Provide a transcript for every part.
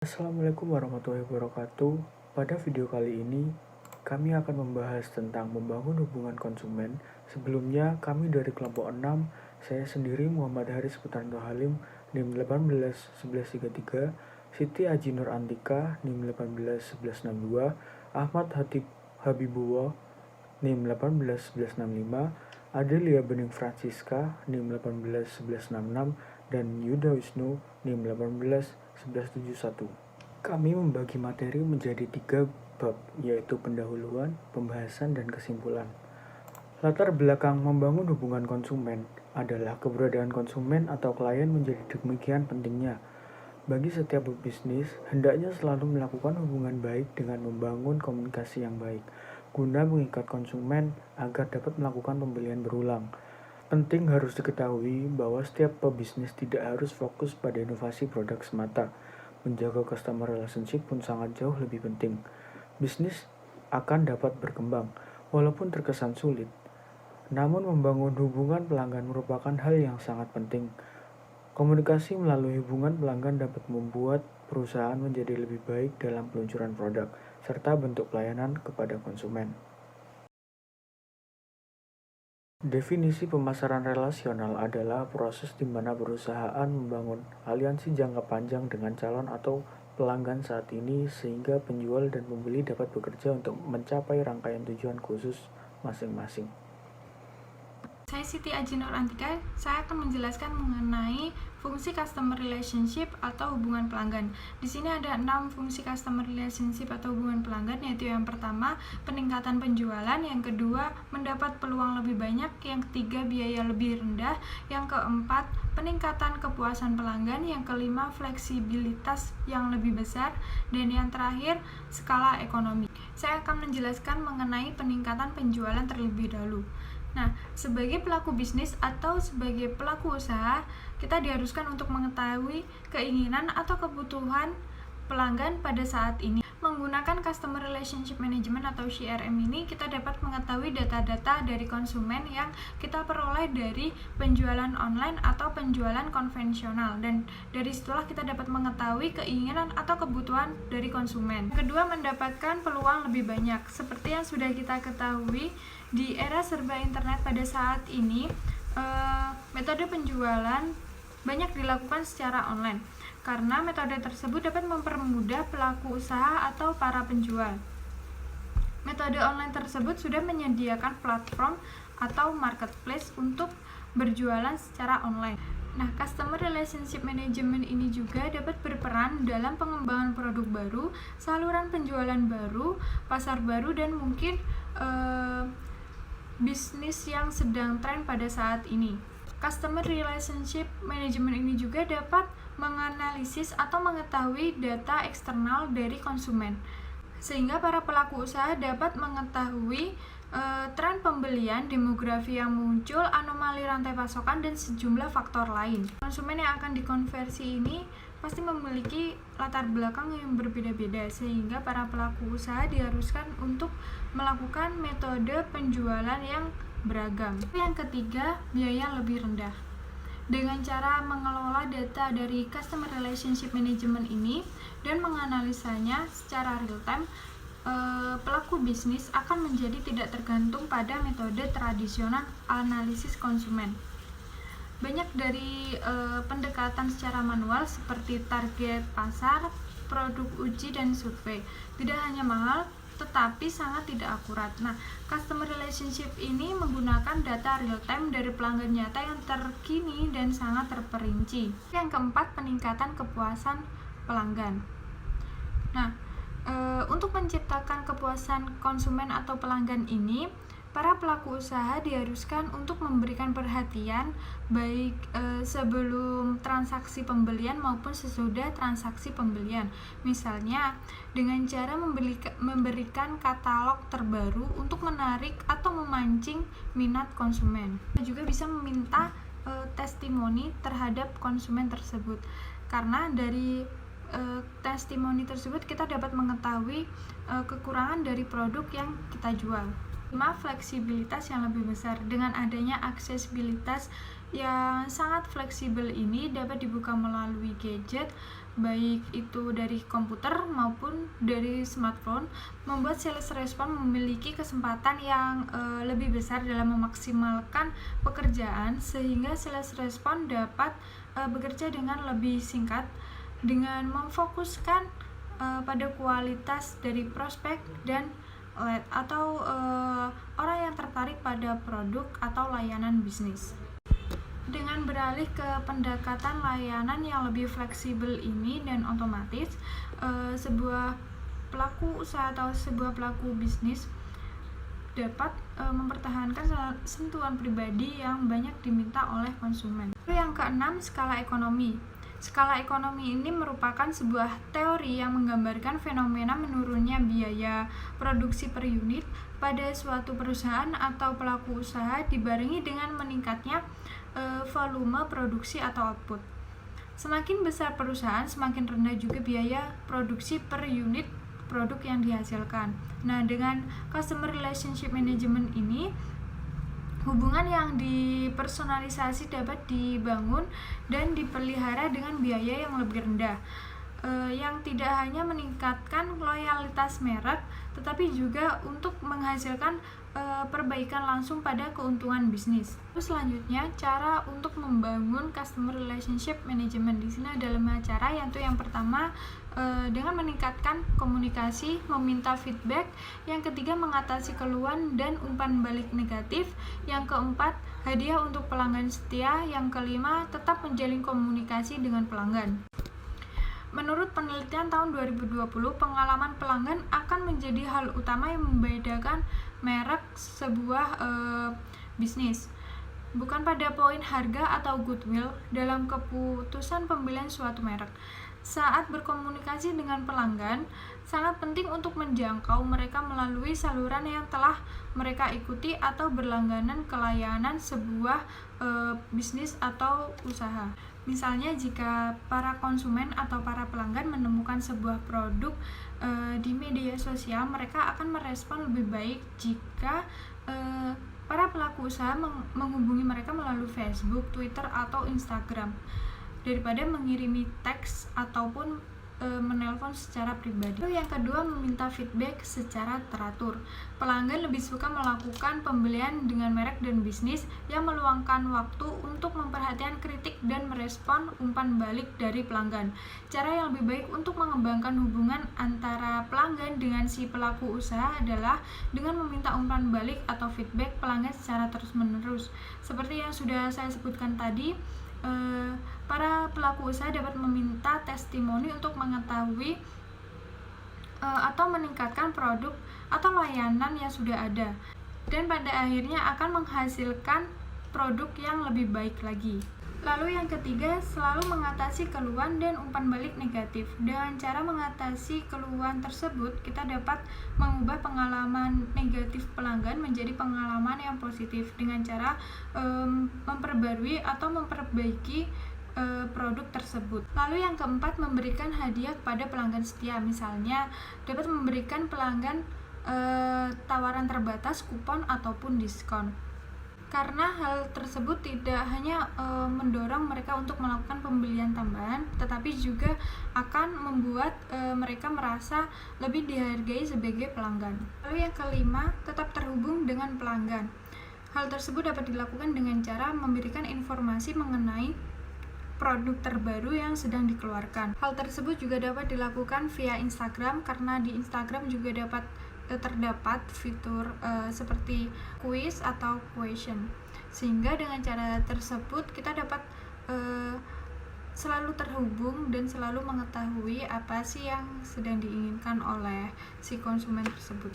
Assalamualaikum warahmatullahi wabarakatuh. Pada video kali ini, kami akan membahas tentang membangun hubungan konsumen. Sebelumnya, kami dari kelompok 6, saya sendiri Muhammad Haris Putanto Halim, NIM 181133, Siti Aji Nur Antika, NIM 181162, Ahmad Hatib Habibullah, NIM 181165, Adelia Bening Francisca, NIM 181166, dan Yuda Wisnu, NIM 181171. Kami membagi materi menjadi 3 bab, yaitu pendahuluan, pembahasan, dan kesimpulan. Latar belakang membangun hubungan konsumen adalah keberadaan konsumen atau klien menjadi demikian pentingnya. Bagi setiap bisnis, hendaknya selalu melakukan hubungan baik dengan membangun komunikasi yang baik, guna mengikat konsumen agar dapat melakukan pembelian berulang. Penting harus diketahui bahwa setiap pebisnis tidak harus fokus pada inovasi produk semata. Menjaga customer relationship pun sangat jauh lebih penting. Bisnis akan dapat berkembang, walaupun terkesan sulit. Namun membangun hubungan pelanggan merupakan hal yang sangat penting. Komunikasi melalui hubungan pelanggan dapat membuat perusahaan menjadi lebih baik dalam peluncuran produk, serta bentuk pelayanan kepada konsumen. Definisi pemasaran relasional adalah proses di mana perusahaan membangun aliansi jangka panjang dengan calon atau pelanggan saat ini sehingga penjual dan pembeli dapat bekerja untuk mencapai rangkaian tujuan khusus masing-masing. Saya Siti Aji Nur Antika, saya akan menjelaskan mengenai fungsi customer relationship atau hubungan pelanggan. Di sini ada 6 fungsi customer relationship atau hubungan pelanggan, yaitu yang pertama, peningkatan penjualan, yang kedua, mendapat peluang lebih banyak, yang ketiga, biaya lebih rendah, yang keempat, peningkatan kepuasan pelanggan, yang kelima, fleksibilitas yang lebih besar, dan yang terakhir, skala ekonomi. Saya akan menjelaskan mengenai peningkatan penjualan terlebih dahulu. Nah, sebagai pelaku bisnis atau sebagai pelaku usaha, kita diharuskan untuk mengetahui keinginan atau kebutuhan pelanggan pada saat ini. Menggunakan Customer Relationship Management atau CRM ini, kita dapat mengetahui data-data dari konsumen yang kita peroleh dari penjualan online atau penjualan konvensional, dan dari situlah kita dapat mengetahui keinginan atau kebutuhan dari konsumen. Kedua, mendapatkan peluang lebih banyak. Seperti yang sudah kita ketahui, di era serba internet pada saat ini, metode penjualan banyak dilakukan secara online, karena metode tersebut dapat mempermudah pelaku usaha atau para penjual. Metode online tersebut sudah menyediakan platform atau marketplace untuk berjualan secara online. Nah, Customer Relationship Management ini juga dapat berperan dalam pengembangan produk baru, saluran penjualan baru, pasar baru, dan mungkin bisnis yang sedang tren pada saat ini. Customer Relationship Management ini juga dapat menganalisis atau mengetahui data eksternal dari konsumen, sehingga para pelaku usaha dapat mengetahui tren pembelian, demografi yang muncul, anomali rantai pasokan, dan sejumlah faktor lain. Konsumen yang akan dikonversi ini pasti memiliki latar belakang yang berbeda-beda, sehingga para pelaku usaha diharuskan untuk melakukan metode penjualan yang beragam. Yang ketiga, biaya lebih rendah. Dengan cara mengelola data dari Customer Relationship Management ini dan menganalisanya secara real time, pelaku bisnis akan menjadi tidak tergantung pada metode tradisional analisis konsumen. Banyak dari pendekatan secara manual seperti target pasar, produk uji, dan survei. Tidak hanya mahal, tetapi sangat tidak akurat. Nah, Customer Relationship ini menggunakan data real time dari pelanggan nyata yang terkini dan sangat terperinci. Yang keempat, peningkatan kepuasan pelanggan. Nah, untuk menciptakan kepuasan konsumen atau pelanggan ini, para pelaku usaha diharuskan untuk memberikan perhatian baik sebelum transaksi pembelian maupun sesudah transaksi pembelian. Misalnya, dengan cara memberikan katalog terbaru untuk menarik atau memancing minat konsumen. Kita juga bisa meminta testimoni terhadap konsumen tersebut, karena dari testimoni tersebut kita dapat mengetahui kekurangan dari produk yang kita jual. Fleksibilitas yang lebih besar. Dengan adanya aksesibilitas yang sangat fleksibel ini dapat dibuka melalui gadget, baik itu dari komputer maupun dari smartphone, membuat sales respon memiliki kesempatan yang lebih besar dalam memaksimalkan pekerjaan, sehingga sales respon dapat bekerja dengan lebih singkat dengan memfokuskan pada kualitas dari prospek dan lead atau orang yang tertarik pada produk atau layanan bisnis. Dengan beralih ke pendekatan layanan yang lebih fleksibel ini dan otomatis, sebuah pelaku usaha atau sebuah pelaku bisnis dapat mempertahankan sentuhan pribadi yang banyak diminta oleh konsumen. Yang keenam, skala ekonomi. Skala ekonomi ini merupakan sebuah teori yang menggambarkan fenomena menurunnya biaya produksi per unit pada suatu perusahaan atau pelaku usaha dibarengi dengan meningkatnya volume produksi atau output. Semakin besar perusahaan, semakin rendah juga biaya produksi per unit produk yang dihasilkan. Nah, dengan customer relationship management ini, hubungan yang dipersonalisasi dapat dibangun dan dipelihara dengan biaya yang lebih rendah, yang tidak hanya meningkatkan loyalitas merek, tetapi juga untuk menghasilkan perbaikan langsung pada keuntungan bisnis. Terus selanjutnya, cara untuk membangun customer relationship management. Di sini ada 5 cara, yaitu yang pertama dengan meningkatkan komunikasi, meminta feedback. Yang ketiga, mengatasi keluhan dan umpan balik negatif. Yang keempat, hadiah untuk pelanggan setia. Yang kelima, tetap menjalin komunikasi dengan pelanggan. Menurut penelitian tahun 2020, pengalaman pelanggan akan menjadi hal utama yang membedakan merek sebuah bisnis, bukan pada poin harga atau goodwill dalam keputusan pembelian suatu merek. Saat berkomunikasi dengan pelanggan, sangat penting untuk menjangkau mereka melalui saluran yang telah mereka ikuti atau berlangganan ke layanan sebuah bisnis atau usaha. Misalnya, jika para konsumen atau para pelanggan menemukan sebuah produk di media sosial, mereka akan merespon lebih baik jika para pelaku usaha menghubungi mereka melalui Facebook, Twitter, atau Instagram daripada mengirimi teks ataupun menelpon secara pribadi. Yang kedua, meminta feedback secara teratur. Pelanggan lebih suka melakukan pembelian dengan merek dan bisnis yang meluangkan waktu untuk memperhatikan kritik dan merespon umpan balik dari pelanggan. Cara yang lebih baik untuk mengembangkan hubungan antara pelanggan dengan si pelaku usaha adalah dengan meminta umpan balik atau feedback pelanggan secara terus-menerus. Seperti yang sudah saya sebutkan tadi, para pelaku usaha dapat meminta testimoni untuk mengetahui atau meningkatkan produk atau layanan yang sudah ada, dan pada akhirnya akan menghasilkan produk yang lebih baik lagi. Lalu yang ketiga, selalu mengatasi keluhan dan umpan balik negatif. Dengan cara mengatasi keluhan tersebut, kita dapat mengubah pengalaman negatif pelanggan menjadi pengalaman yang positif dengan cara memperbarui atau memperbaiki produk tersebut. Lalu yang keempat, memberikan hadiah kepada pelanggan setia. Misalnya, dapat memberikan pelanggan tawaran terbatas, kupon, ataupun diskon. Karena hal tersebut tidak hanya mendorong mereka untuk melakukan pembelian tambahan, tetapi juga akan membuat mereka merasa lebih dihargai sebagai pelanggan. Lalu yang kelima, tetap terhubung dengan pelanggan. Hal tersebut dapat dilakukan dengan cara memberikan informasi mengenai produk terbaru yang sedang dikeluarkan. Hal tersebut juga dapat dilakukan via Instagram, karena di Instagram juga terdapat fitur seperti quiz atau question, sehingga dengan cara tersebut kita dapat selalu terhubung dan selalu mengetahui apa sih yang sedang diinginkan oleh si konsumen tersebut.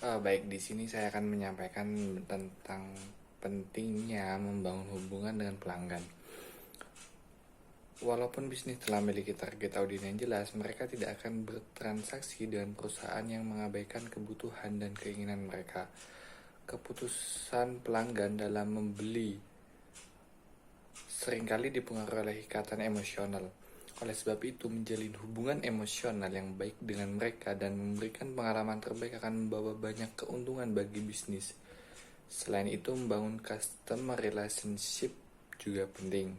Baik, di sini saya akan menyampaikan tentang pentingnya membangun hubungan dengan pelanggan. Walaupun bisnis telah memiliki target audiens yang jelas, mereka tidak akan bertransaksi dengan perusahaan yang mengabaikan kebutuhan dan keinginan mereka. Keputusan pelanggan dalam membeli seringkali dipengaruhi oleh ikatan emosional. Oleh sebab itu, menjalin hubungan emosional yang baik dengan mereka dan memberikan pengalaman terbaik akan membawa banyak keuntungan bagi bisnis. Selain itu, membangun customer relationship juga penting.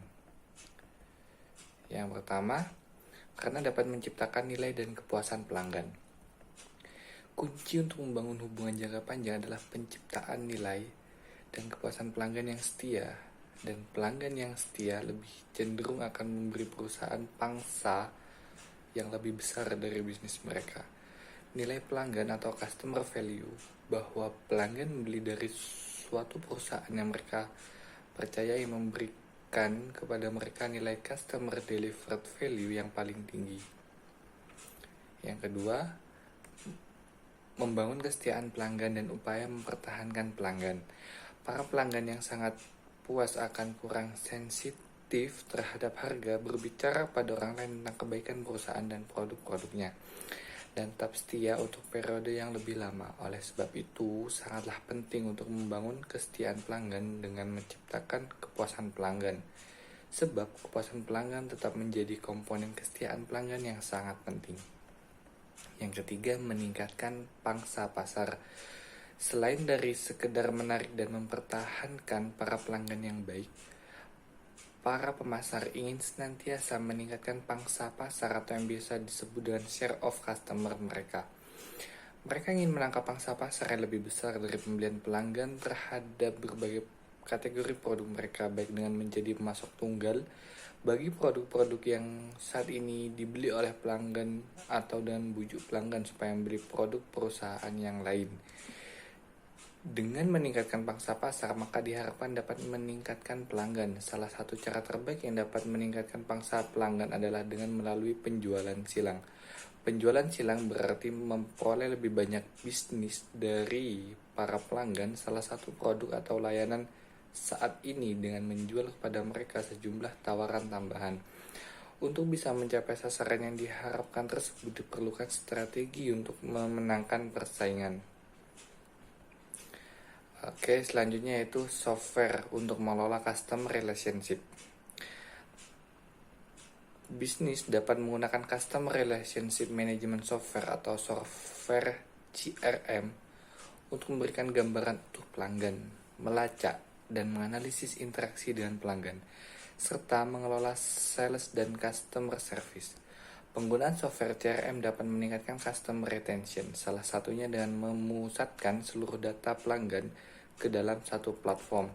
Yang pertama, karena dapat menciptakan nilai dan kepuasan pelanggan. Kunci untuk membangun hubungan jangka panjang adalah penciptaan nilai dan kepuasan pelanggan yang setia. Dan pelanggan yang setia lebih cenderung akan memberi perusahaan pangsa yang lebih besar dari bisnis mereka. Nilai pelanggan atau customer value, bahwa pelanggan membeli dari suatu perusahaan yang mereka percayai memberikan kepada mereka nilai customer delivered value yang paling tinggi. Yang kedua, membangun kesetiaan pelanggan dan upaya mempertahankan pelanggan. Para pelanggan yang sangat puas akan kurang sensitif terhadap harga berbicara pada orang lain tentang kebaikan perusahaan dan produk-produknya, dan tetap setia untuk periode yang lebih lama. Oleh sebab itu, sangatlah penting untuk membangun kesetiaan pelanggan dengan menciptakan kepuasan pelanggan. Sebab kepuasan pelanggan tetap menjadi komponen kesetiaan pelanggan yang sangat penting. Yang ketiga, meningkatkan pangsa pasar. Selain dari sekedar menarik dan mempertahankan para pelanggan yang baik, para pemasar ingin senantiasa meningkatkan pangsa pasar atau yang biasa disebut dengan share of customer mereka. Mereka ingin menangkap pangsa pasar yang lebih besar dari pembelian pelanggan terhadap berbagai kategori produk mereka, baik dengan menjadi pemasok tunggal bagi produk-produk yang saat ini dibeli oleh pelanggan atau dengan bujuk pelanggan supaya membeli produk perusahaan yang lain. Dengan meningkatkan pangsa pasar, maka diharapkan dapat meningkatkan pelanggan. Salah satu cara terbaik yang dapat meningkatkan pangsa pelanggan adalah dengan melalui penjualan silang. Penjualan silang berarti memperoleh lebih banyak bisnis dari para pelanggan salah satu produk atau layanan saat ini dengan menjual kepada mereka sejumlah tawaran tambahan. Untuk bisa mencapai sasaran yang diharapkan tersebut diperlukan strategi untuk memenangkan persaingan. Oke, selanjutnya yaitu software untuk mengelola customer relationship. Bisnis dapat menggunakan customer relationship management software atau software CRM untuk memberikan gambaran utuh pelanggan, melacak dan menganalisis interaksi dengan pelanggan, serta mengelola sales dan customer service. Penggunaan software CRM dapat meningkatkan customer retention, salah satunya dengan memusatkan seluruh data pelanggan ke dalam satu platform.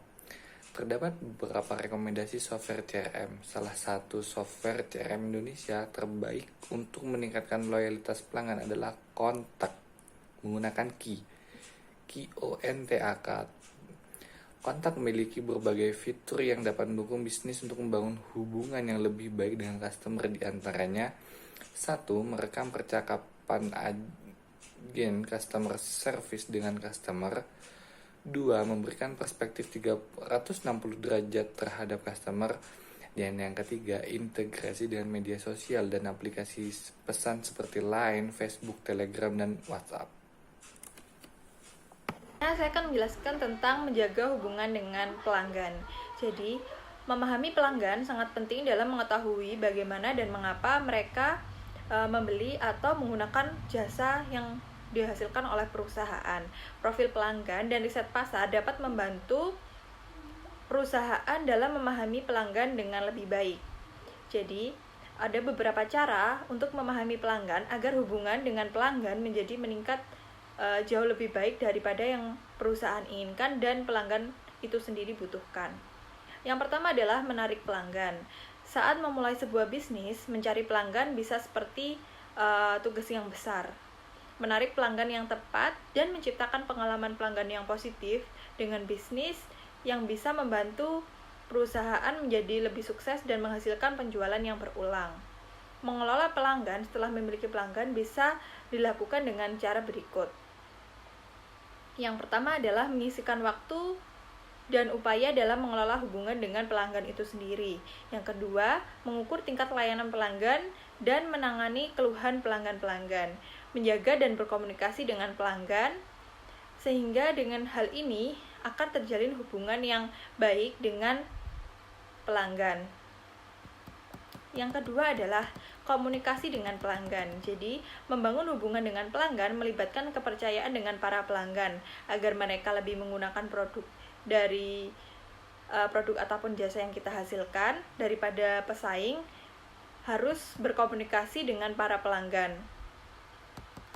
Terdapat beberapa rekomendasi software CRM. Salah satu software CRM Indonesia terbaik untuk meningkatkan loyalitas pelanggan adalah Kontak menggunakan KONTAK. Kontak memiliki berbagai fitur yang dapat mendukung bisnis untuk membangun hubungan yang lebih baik dengan customer, di antaranya 1. Merekam percakapan agen customer service dengan customer. 2. Memberikan perspektif 360 derajat terhadap customer. Dan yang ketiga, integrasi dengan media sosial dan aplikasi pesan seperti Line, Facebook, Telegram, dan WhatsApp. Nah, saya akan menjelaskan tentang menjaga hubungan dengan pelanggan. Jadi, memahami pelanggan sangat penting dalam mengetahui bagaimana dan mengapa mereka membeli atau menggunakan jasa yang dihasilkan oleh perusahaan. Profil pelanggan dan riset pasar dapat membantu perusahaan dalam memahami pelanggan dengan lebih baik. Jadi, ada beberapa cara untuk memahami pelanggan agar hubungan dengan pelanggan menjadi meningkat jauh lebih baik daripada yang perusahaan inginkan dan pelanggan itu sendiri butuhkan. Yang pertama adalah menarik pelanggan. Saat memulai sebuah bisnis, mencari pelanggan bisa seperti tugas yang besar. Menarik pelanggan yang tepat dan menciptakan pengalaman pelanggan yang positif dengan bisnis yang bisa membantu perusahaan menjadi lebih sukses dan menghasilkan penjualan yang berulang. Mengelola pelanggan setelah memiliki pelanggan bisa dilakukan dengan cara berikut. Yang pertama adalah menyisihkan waktu dan upaya dalam mengelola hubungan dengan pelanggan itu sendiri. Yang kedua, mengukur tingkat layanan pelanggan dan menangani keluhan pelanggan-pelanggan. Menjaga dan berkomunikasi dengan pelanggan, sehingga dengan hal ini akan terjalin hubungan yang baik dengan pelanggan. Yang kedua adalah komunikasi dengan pelanggan. Jadi, membangun hubungan dengan pelanggan melibatkan kepercayaan dengan para pelanggan agar mereka lebih menggunakan produk dari produk ataupun jasa yang kita hasilkan daripada pesaing, harus berkomunikasi dengan para pelanggan.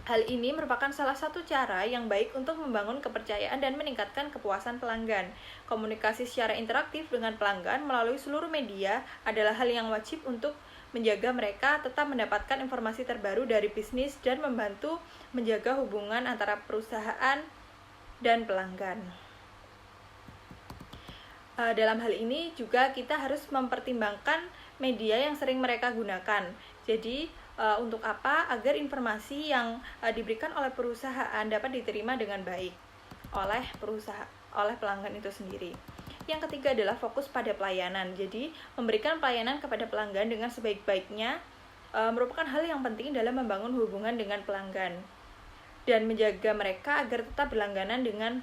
Hal ini merupakan salah satu cara yang baik untuk membangun kepercayaan dan meningkatkan kepuasan pelanggan. Komunikasi secara interaktif dengan pelanggan melalui seluruh media adalah hal yang wajib untuk menjaga mereka tetap mendapatkan informasi terbaru dari bisnis dan membantu menjaga hubungan antara perusahaan dan pelanggan. Dalam hal ini juga kita harus mempertimbangkan media yang sering mereka gunakan. Jadi, untuk apa? Agar informasi yang diberikan oleh perusahaan dapat diterima dengan baik oleh pelanggan itu sendiri. Yang ketiga adalah fokus pada pelayanan. Jadi, memberikan pelayanan kepada pelanggan dengan sebaik-baiknya merupakan hal yang penting dalam membangun hubungan dengan pelanggan dan menjaga mereka agar tetap berlangganan dengan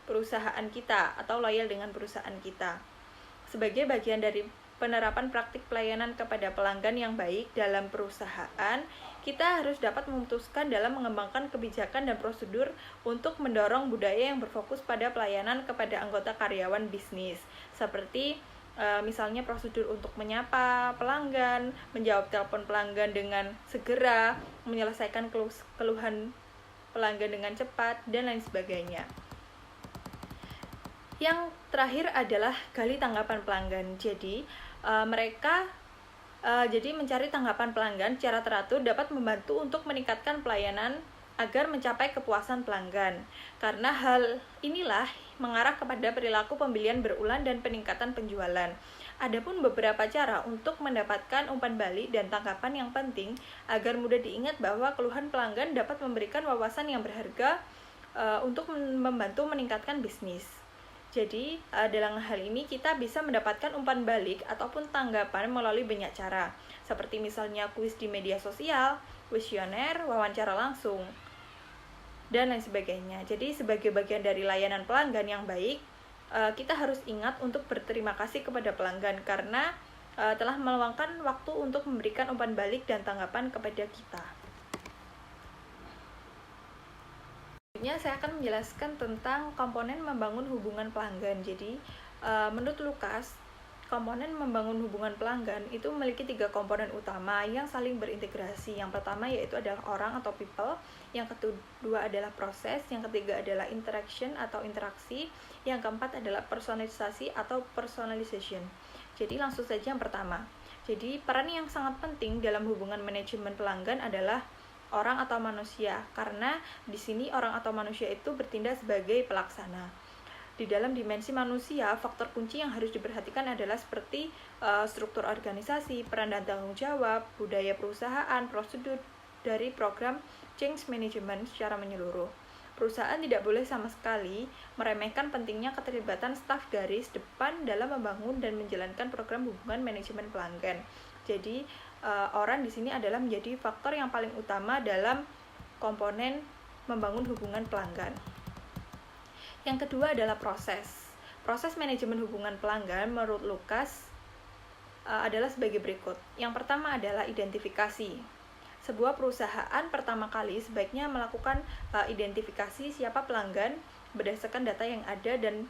perusahaan kita atau loyal dengan perusahaan kita. Sebagai bagian dari penerapan praktik pelayanan kepada pelanggan yang baik dalam perusahaan, kita harus dapat memutuskan dalam mengembangkan kebijakan dan prosedur untuk mendorong budaya yang berfokus pada pelayanan kepada anggota karyawan bisnis, seperti misalnya prosedur untuk menyapa pelanggan, menjawab telepon pelanggan dengan segera, menyelesaikan keluhan pelanggan dengan cepat, dan lain sebagainya. Yang terakhir adalah gali tanggapan pelanggan. Jadi, mencari tanggapan pelanggan secara teratur dapat membantu untuk meningkatkan pelayanan agar mencapai kepuasan pelanggan. Karena hal inilah mengarah kepada perilaku pembelian berulang dan peningkatan penjualan. Adapun beberapa cara untuk mendapatkan umpan balik dan tanggapan yang penting agar mudah diingat bahwa keluhan pelanggan dapat memberikan wawasan yang berharga untuk membantu meningkatkan bisnis. Jadi, dalam hal ini kita bisa mendapatkan umpan balik ataupun tanggapan melalui banyak cara, seperti misalnya kuis di media sosial, kuesioner, wawancara langsung, dan lain sebagainya. Jadi, sebagai bagian dari layanan pelanggan yang baik, kita harus ingat untuk berterima kasih kepada pelanggan karena telah meluangkan waktu untuk memberikan umpan balik dan tanggapan kepada kita. Selanjutnya saya akan menjelaskan tentang komponen membangun hubungan pelanggan. Jadi, menurut Lukas, komponen membangun hubungan pelanggan itu memiliki 3 komponen utama yang saling berintegrasi. Yang pertama yaitu adalah orang atau people, yang kedua adalah proses, yang ketiga adalah interaction atau interaksi, yang keempat adalah personalisasi atau personalization. Jadi, langsung saja yang pertama. Jadi, peran yang sangat penting dalam hubungan manajemen pelanggan adalah orang atau manusia, karena di sini orang atau manusia itu bertindak sebagai pelaksana. Di dalam dimensi manusia, faktor kunci yang harus diperhatikan adalah seperti struktur organisasi, peran dan tanggung jawab, budaya perusahaan, prosedur dari program change management secara menyeluruh. Perusahaan tidak boleh sama sekali meremehkan pentingnya keterlibatan staf garis depan dalam membangun dan menjalankan program hubungan manajemen pelanggan. Jadi, orang di sini adalah menjadi faktor yang paling utama dalam komponen membangun hubungan pelanggan. Yang kedua adalah proses. Proses manajemen hubungan pelanggan menurut Lukas adalah sebagai berikut. Yang pertama adalah identifikasi. Sebuah perusahaan pertama kali sebaiknya melakukan identifikasi siapa pelanggan berdasarkan data yang ada dan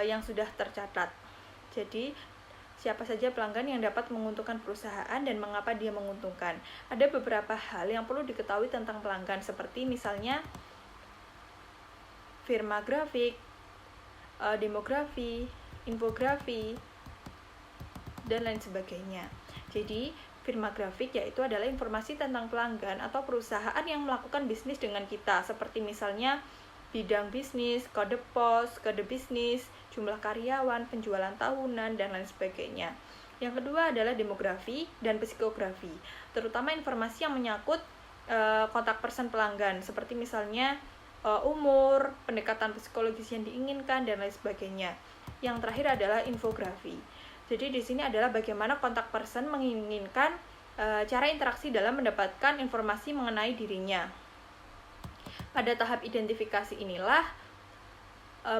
yang sudah tercatat. Jadi, siapa saja pelanggan yang dapat menguntungkan perusahaan dan mengapa dia menguntungkan. Ada beberapa hal yang perlu diketahui tentang pelanggan, seperti misalnya firma grafik, demografi, infografi, dan lain sebagainya. Jadi, firma grafik yaitu adalah informasi tentang pelanggan atau perusahaan yang melakukan bisnis dengan kita, seperti misalnya bidang bisnis, kode pos, kode bisnis, jumlah karyawan, penjualan tahunan, dan lain sebagainya. Yang kedua adalah demografi dan psikografi, terutama informasi yang menyangkut kontak person pelanggan, seperti misalnya umur, pendekatan psikologis yang diinginkan, dan lain sebagainya. Yang terakhir adalah infografi. Jadi di sini adalah bagaimana kontak person menginginkan cara interaksi dalam mendapatkan informasi mengenai dirinya. Pada tahap identifikasi inilah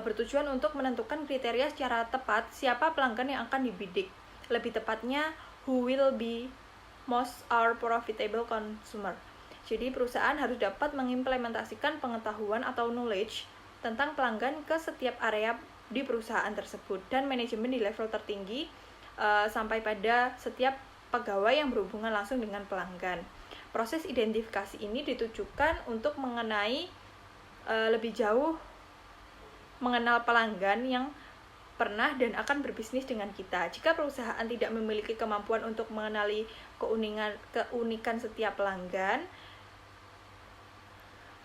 bertujuan untuk menentukan kriteria secara tepat siapa pelanggan yang akan dibidik. Lebih tepatnya, who will be most our profitable consumer. Jadi perusahaan harus dapat mengimplementasikan pengetahuan atau knowledge tentang pelanggan ke setiap area di perusahaan tersebut, dan manajemen di level tertinggi sampai pada setiap pegawai yang berhubungan langsung dengan pelanggan. Proses identifikasi ini ditujukan untuk mengenai lebih jauh mengenal pelanggan yang pernah dan akan berbisnis dengan kita. Jika perusahaan tidak memiliki kemampuan untuk mengenali keunikan setiap pelanggan,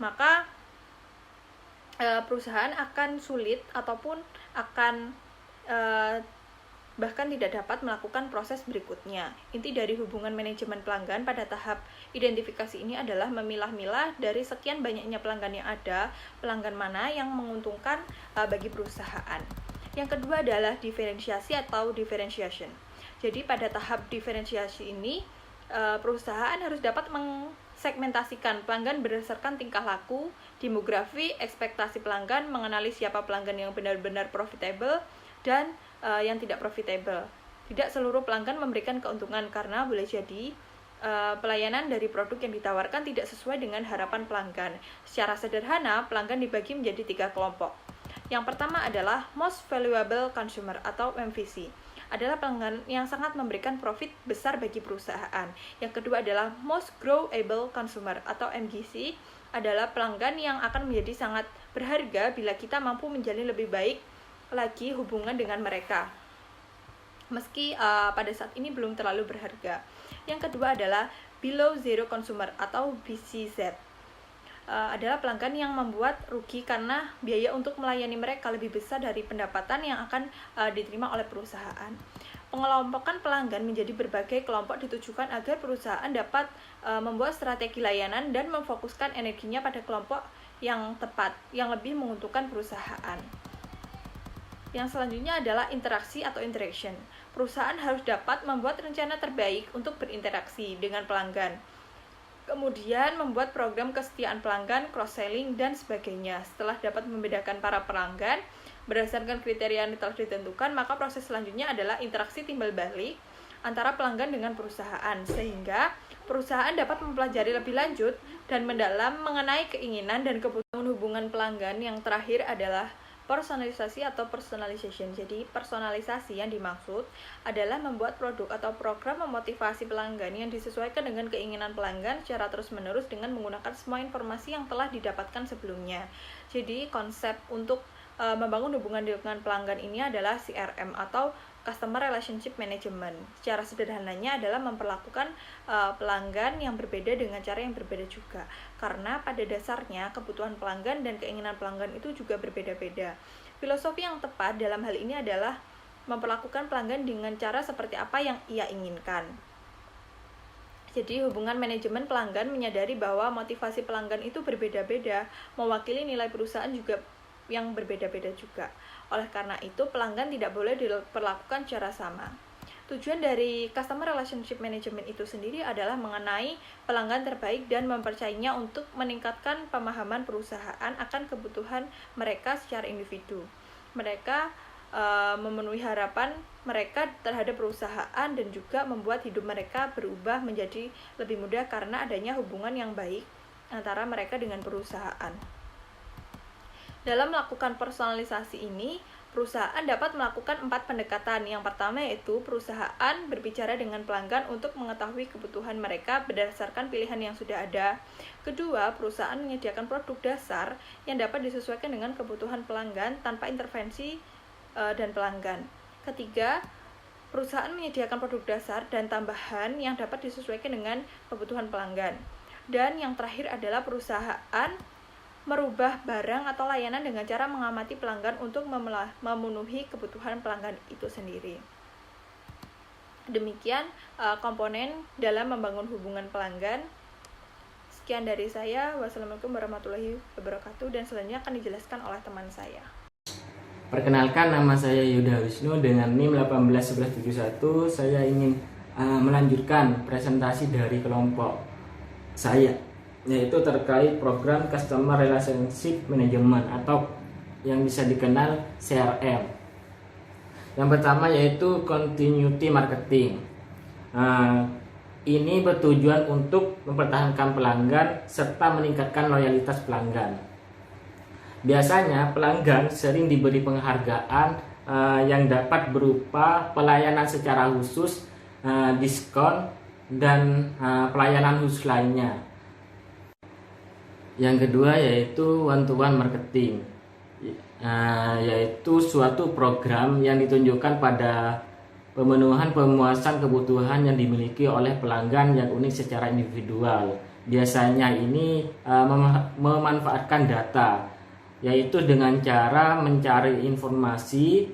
maka perusahaan akan sulit ataupun akan bahkan tidak dapat melakukan proses berikutnya. Inti dari hubungan manajemen pelanggan pada tahap identifikasi ini adalah memilah-milah dari sekian banyaknya pelanggan yang ada, pelanggan mana yang menguntungkan bagi perusahaan. Yang kedua adalah diferensiasi atau differentiation. Jadi pada tahap diferensiasi ini, perusahaan harus dapat mengsegmentasikan pelanggan berdasarkan tingkah laku, demografi, ekspektasi pelanggan, mengenali siapa pelanggan yang benar-benar profitable dan yang tidak profitable. Tidak seluruh pelanggan memberikan keuntungan karena boleh jadi pelayanan dari produk yang ditawarkan tidak sesuai dengan harapan pelanggan. Secara sederhana, pelanggan dibagi menjadi 3 kelompok. Yang pertama adalah Most Valuable Consumer atau MVC. Adalah pelanggan yang sangat memberikan profit besar bagi perusahaan. Yang kedua adalah Most Growable Consumer atau MGC. Adalah pelanggan yang akan menjadi sangat berharga bila kita mampu menjalin lebih baik lagi hubungan dengan mereka, meski pada saat ini belum terlalu berharga. Yang kedua adalah Below Zero Consumer atau BCZ. Adalah pelanggan yang membuat rugi karena biaya untuk melayani mereka lebih besar dari pendapatan yang akan diterima oleh perusahaan. Pengelompokan pelanggan menjadi berbagai kelompok ditujukan agar perusahaan dapat membuat strategi layanan dan memfokuskan energinya pada kelompok yang tepat, yang lebih menguntungkan perusahaan. Yang selanjutnya adalah interaksi atau interaction. Perusahaan harus dapat membuat rencana terbaik untuk berinteraksi dengan pelanggan. Kemudian membuat program kesetiaan pelanggan, cross-selling, dan sebagainya. Setelah dapat membedakan para pelanggan berdasarkan kriteria yang telah ditentukan, maka proses selanjutnya adalah interaksi timbal balik antara pelanggan dengan perusahaan, sehingga perusahaan dapat mempelajari lebih lanjut dan mendalam mengenai keinginan dan kebutuhan hubungan pelanggan. Yang terakhir adalah personalisasi atau personalization. Jadi personalisasi yang dimaksud adalah membuat produk atau program memotivasi pelanggan yang disesuaikan dengan keinginan pelanggan secara terus-menerus dengan menggunakan semua informasi yang telah didapatkan sebelumnya. Jadi konsep untuk membangun hubungan dengan pelanggan ini adalah CRM atau Customer Relationship Management. Secara sederhananya adalah memperlakukan pelanggan yang berbeda dengan cara yang berbeda juga. Karena pada dasarnya kebutuhan pelanggan dan keinginan pelanggan itu juga berbeda-beda. Filosofi yang tepat dalam hal ini adalah memperlakukan pelanggan dengan cara seperti apa yang ia inginkan. Jadi hubungan manajemen pelanggan menyadari bahwa motivasi pelanggan itu berbeda-beda, mewakili nilai perusahaan juga yang berbeda-beda juga. Oleh karena itu, pelanggan tidak boleh diperlakukan secara sama. Tujuan dari Customer Relationship Management itu sendiri adalah mengenai pelanggan terbaik dan mempercayainya untuk meningkatkan pemahaman perusahaan akan kebutuhan mereka secara individu. Mereka memenuhi harapan mereka terhadap perusahaan dan juga membuat hidup mereka berubah menjadi lebih mudah karena adanya hubungan yang baik antara mereka dengan perusahaan. Dalam melakukan personalisasi ini, perusahaan dapat melakukan 4 pendekatan. Yang pertama yaitu perusahaan berbicara dengan pelanggan untuk mengetahui kebutuhan mereka berdasarkan pilihan yang sudah ada. Kedua, perusahaan menyediakan produk dasar yang dapat disesuaikan dengan kebutuhan pelanggan tanpa intervensi dan pelanggan. Ketiga, perusahaan menyediakan produk dasar dan tambahan yang dapat disesuaikan dengan kebutuhan pelanggan. Dan yang terakhir adalah perusahaan merubah barang atau layanan dengan cara mengamati pelanggan untuk memenuhi kebutuhan pelanggan itu sendiri. Demikian komponen dalam membangun hubungan pelanggan. Sekian dari saya. Wassalamualaikum warahmatullahi wabarakatuh. Dan selanjutnya akan dijelaskan oleh teman saya. Perkenalkan, nama saya Yuda Wisnu dengan NIM 181171. Saya ingin melanjutkan presentasi dari kelompok saya, yaitu terkait program Customer Relationship Management atau yang bisa dikenal CRM. Yang pertama yaitu Continuity Marketing. Ini bertujuan untuk mempertahankan pelanggan serta meningkatkan loyalitas pelanggan. Biasanya pelanggan sering diberi penghargaan yang dapat berupa pelayanan secara khusus, diskon, dan pelayanan khusus lainnya. Yang kedua yaitu one-to-one marketing, yaitu suatu program yang ditunjukkan pada pemenuhan pemuasan kebutuhan yang dimiliki oleh pelanggan yang unik secara individual. Biasanya ini memanfaatkan data, yaitu dengan cara mencari informasi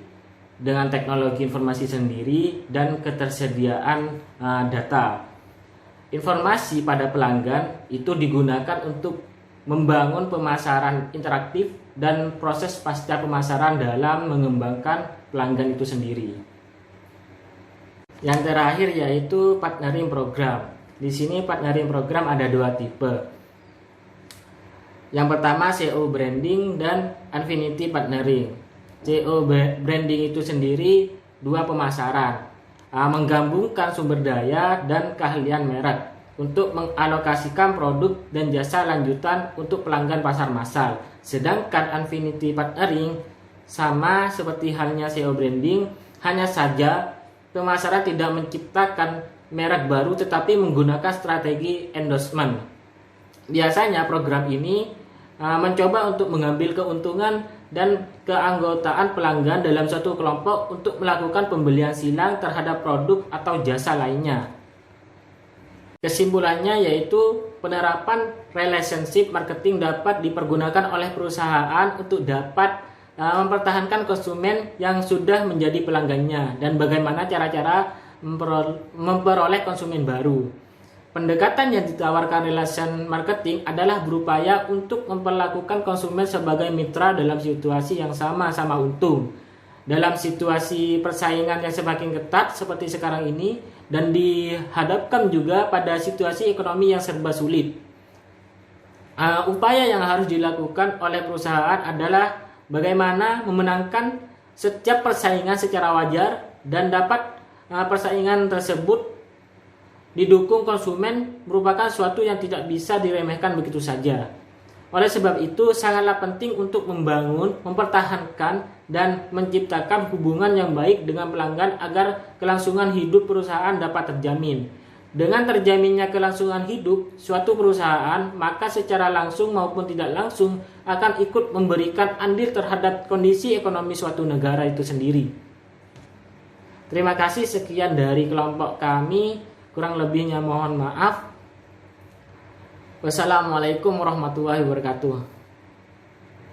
dengan teknologi informasi sendiri dan ketersediaan data. Informasi pada pelanggan itu digunakan untuk membangun pemasaran interaktif dan proses pasca pemasaran dalam mengembangkan pelanggan itu sendiri. Yang terakhir yaitu partnering program. Di sini partnering program ada dua tipe. Yang pertama SEO branding dan affinity partnering. SEO branding itu sendiri dua pemasaran, menggabungkan sumber daya dan keahlian merek untuk mengalokasikan produk dan jasa lanjutan untuk pelanggan pasar massal. Sedangkan affinity partnering sama seperti halnya SEO branding, hanya saja pemasaran tidak menciptakan merek baru tetapi menggunakan strategi endorsement. Biasanya program ini mencoba untuk mengambil keuntungan dan keanggotaan pelanggan dalam suatu kelompok untuk melakukan pembelian silang terhadap produk atau jasa lainnya. Kesimpulannya yaitu penerapan relationship marketing dapat dipergunakan oleh perusahaan untuk dapat mempertahankan konsumen yang sudah menjadi pelanggannya dan bagaimana cara-cara memperoleh konsumen baru. Pendekatan yang ditawarkan relation marketing adalah berupaya untuk memperlakukan konsumen sebagai mitra dalam situasi yang sama-sama untung. Dalam situasi persaingan yang semakin ketat seperti sekarang ini dan dihadapkan juga pada situasi ekonomi yang serba sulit. Upaya yang harus dilakukan oleh perusahaan adalah bagaimana memenangkan setiap persaingan secara wajar dan dapat persaingan tersebut didukung konsumen merupakan suatu yang tidak bisa diremehkan begitu saja. Oleh sebab itu sangatlah penting untuk membangun, mempertahankan, dan menciptakan hubungan yang baik dengan pelanggan agar kelangsungan hidup perusahaan dapat terjamin. Dengan terjaminnya kelangsungan hidup suatu perusahaan, maka secara langsung maupun tidak langsung akan ikut memberikan andil terhadap kondisi ekonomi suatu negara itu sendiri. Terima kasih, sekian dari kelompok kami. Kurang lebihnya mohon maaf. Wassalamualaikum warahmatullahi wabarakatuh.